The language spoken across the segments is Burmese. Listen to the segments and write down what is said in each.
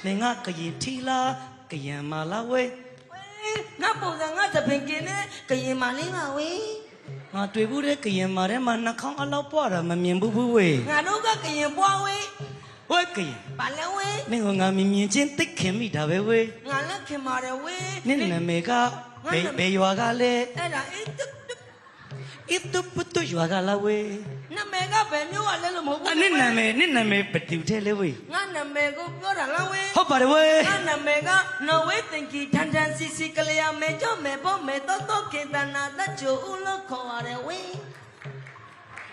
နေငါကရင်ထီလာကရင်မာလာဝဲငါပုံစံငါသပင်กินနဲ့ကရင်မာလေးပါဝေးငါတွေ့ဘူးတဲ့ကရင်မာထဲမှာနှာခေါင်းအလောက်ပွားတာမမြင်ဘူးဝဲငါတို့ကကရင်ပွားဝေးဝဲကရင်ဘာလဲဝေးနင်ကငါမြင်ချင်းသိခင်မိတာပဲဝဲငါလည်းခင်ပါတယ်ဝေးနင်နာမည်ကဘယ်ရွာကလဲအဲ့ဒါအစ်တုပတုရွာကလာဝဲနာမည်ကဘယ်မျိုးကလဲလို့မဟုတ်ဘူးနင်နာမည်ဘယ်သူထဲလဲဝဲငါနာမည်ကိုပြောတာလားဝေးဟုတ်ပါတယ်ဝဲငါနာမည်ကနော်ဝေးတင်ကြီးထန်ထန်စီစီကလေးရမဲကြောမဲဖို့မဲတော့တော့ခင်တနာတချိုဦးလို့ခေါ်ရတယ်ဝေး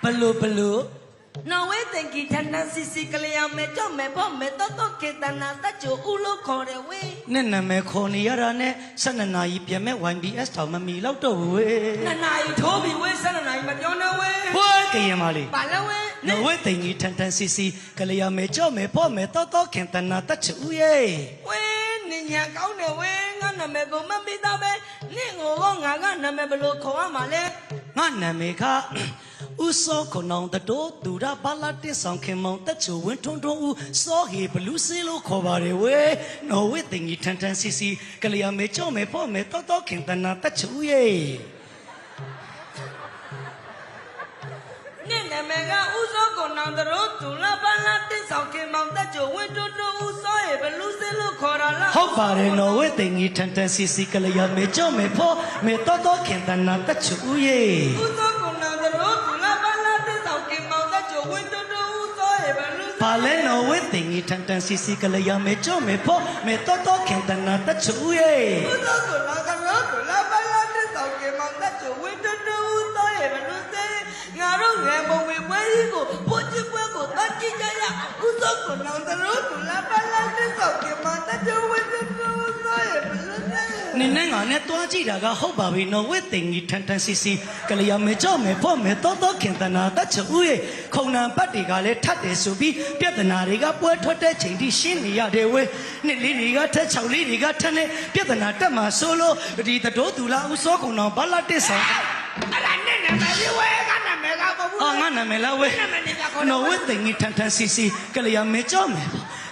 ဘလို့နော်ဝေးတင်ကြီးထန်ထန်စီစီကလေးရမဲကြောမဲဖို့မဲတော့တော့ခင်တနာတချိုဦးလို့ခေါ်တယ်ဝေးနင်နာမည်ခေါ်နေရတာနဲ့12နာရီပြန်မဲ့ YBS တောင်မမီတော့တော့ဝဲ2နာရီထိုးပြီးဝေး12နာရီမပြောနဲ့ဝေးဝဲကရင်မာလေးဘာလဲဝေးနော်ဝဲတင်ကြီးထန်ထန်စီစီကလေးရမဲကြောမဲဖို့မဲတော့ခင်တနာတချိုရဲ့ဝေးနင်ညာကောင်းတယ်ဝေးငါနာမည်ကိုမပြီးတော့ပဲနင့်ကိုငါကနာမည်ဘယ်လိုခေါ်ရမှာလဲငါနာမည်ကဥစောခုနောင်တတိုးသူရဘာလာတစ်ဆောင်ခင်မောင်တက်ချိုဝင်းထွန်းထွန်းဦးစောဟေဘလူးစေးလို့ခေါ်ပါတယ်ဝဲနော်ဝဲတင်ကြီးထန်ထန်စီစီကလေးရမဲကြောမဲဖို့မဲတော့ခင်တနာတချိုရဲ့နင့်နာမည်ကဥစောကိုနောင်တရိုးသူလာပန်းလာတစ်ဆောင်ခင်မောင်တက်ချိုဝင်းတွန်းတွန်းဦးစောရဲ့ဘလူးစင်းလို့ခေါ်တာလားဟုတ်ပါတယ်နော်ဝဲတင်ကြီးထန်ထန်စီစီကလေးရမဲကြောမဲဖို့မဲတော့ခင်တနာတချိုရဲ့ဥစောကိုနောင်တရိုးသူလာပန်းလာတစ်ဆောင်ခင်မောင်တက်ချိုဝင်းတွန်းတွန်းဦးစောရဲ့ဘလူးဘာလဲနော်ဝဲတင်ကြီးထန်ထန်စီစီကလေးရမဲကြောမဲဖို့မဲတော့ခင်တနာတချိုရဲ့ဥစောကိုနောင်တရိုးသူလာပန်းလာတစ်ဆောင်ခင်မောင်တက်ချိုဝင်းတွန်းတွန်းဦးစောရဲ့ဘလူးစင်းငါတို့ငယ်ပုံဝေပွဲကြီးကိုပို့ချစ်ပွဲကိုတတ်ကြည့်ကြရဥစောကိုနောင်တရိုးသူလာပန်းလာတစ်ဆောင်ခင်မောင်တက်ချိုဝင်းတွန်းတွန်းဦးစောရဲ့ဘလူးစင်းနင်းနဲ့ငါနဲ့တွားကြည့်တာကဟုတ်ပါပြီနော်ဝဲတင်ကြီးထန်ထန်စီစီကလေးရမဲကြောမဲဖို့မဲတော့ခင်တနာတချိုရဲ့ခုံနံပတ်တွေကလည်းထတ်တယ်ဆိုပြီးပြဿနာတွေကပွဲထွက်တဲ့ချိန်ထိရှင်းနေရတယ်ဝဲနှစ်လေးတွေကထက်6လေးတွေကထက်နဲ့ပြဿနာတက်မှာဆိုလို့ဒီတတိုးသူလာဦးစောကုံတော်ဘာလာတစ်ဆောင်အဲ့ဒါနဲ့နာမည်ဝဲကနာမည်ကမဟုတ်ဘူးငါနာမည်လားဝဲနော်ဝဲတင်ကြီးထန်ထန်စီစီကလေးရမဲကြောမဲ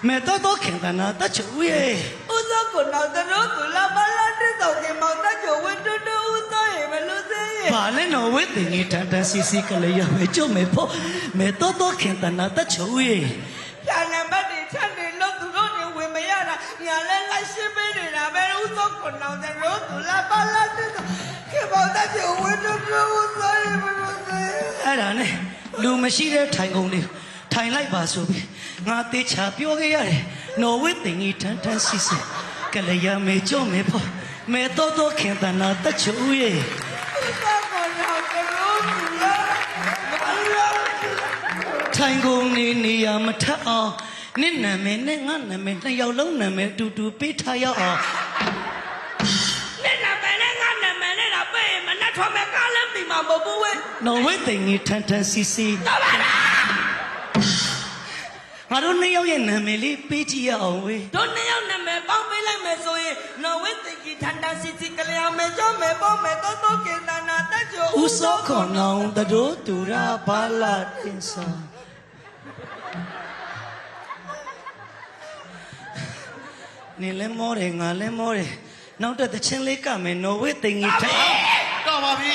မဲတော့ခင်တနာတချိုရဲ့ဥစောကိုနောင်တရိုးသူလာဘာလာတစ်ဆောင်ခင်မောင်တက်ချိုဝင်းတွန်းတွန်းဦးစောရဲ့ဘလူးစင်းရဲ့ဘာလဲနော်ဝဲတင်ကြီးထန်ထန်စီစီကလေးရမဲကြောမဲဖို့မဲတော့ခင်တနာတချိုရဲ့ဖြာနံပါတ်တွေချက်နေလို့သူတို့တွေဝင်မရတာညာလဲလိုက်ရှင်းပေးနေတာပဲဥစောကိုနောင်တရိုးသူလာဘာလာတစ်ဆောင်ခင်မောင်တက်ချိုဝင်းတွန်းတွန်းဦးစောရဲ့ဘလူးစင်းအဲ့ဒါနဲ့လူမရှိတဲ့ထိုင်ကုန်လေးထိုင်လိုက်ပါဆိုပြီးငါတေချာပြောခဲ့ရတယ်နော်ဝဲတင်ကြီးထန်ထန်စီစီကလေးရမဲကြောမဲဖို့မဲတော့ခင်တနာတချိုရဲ့ထိုင်ကုန်နေရမထအောင်နင့်နာမည်နဲ့ငါနာမည်နှစ်ယောက်လုံးနာမည်တူတူပေးထားရအောင်နင့်နာမည်နဲ့ငါနာမည်နဲ့တော့ပေးမနဲ့ထွန်မဲ့ကားလည်းပြီးမှာမဟုတ်ဘူးဝဲနော်ဝဲတင်ကြီးထန်ထန်စီစီတော့ပါလားငါတို့နှစ်ယောက်ရဲ့နာမည်လေးပေးကြည့်ရအောင်ဝေးတို့နှစ်ယောက်နာမည်ပေါင်းပေးလိုက်မယ်ဆိုရင်နော်ဝဲတင်ကြီးထန်ထန်စီစီကလေးအောင်မယ်ကြောမယ်ပေါ့မယ်တော့ကင်တနာတက်ချိုဦးစောခေါနောင်တတိုးတူရာဘာလာတင်ဆောင်နေလဲမောတယ်ငါလဲမောတယ်နောက်တဲ့ချင်းလေးကမယ်နော်ဝဲတင်ကြီးထန်တော့ပါပြီ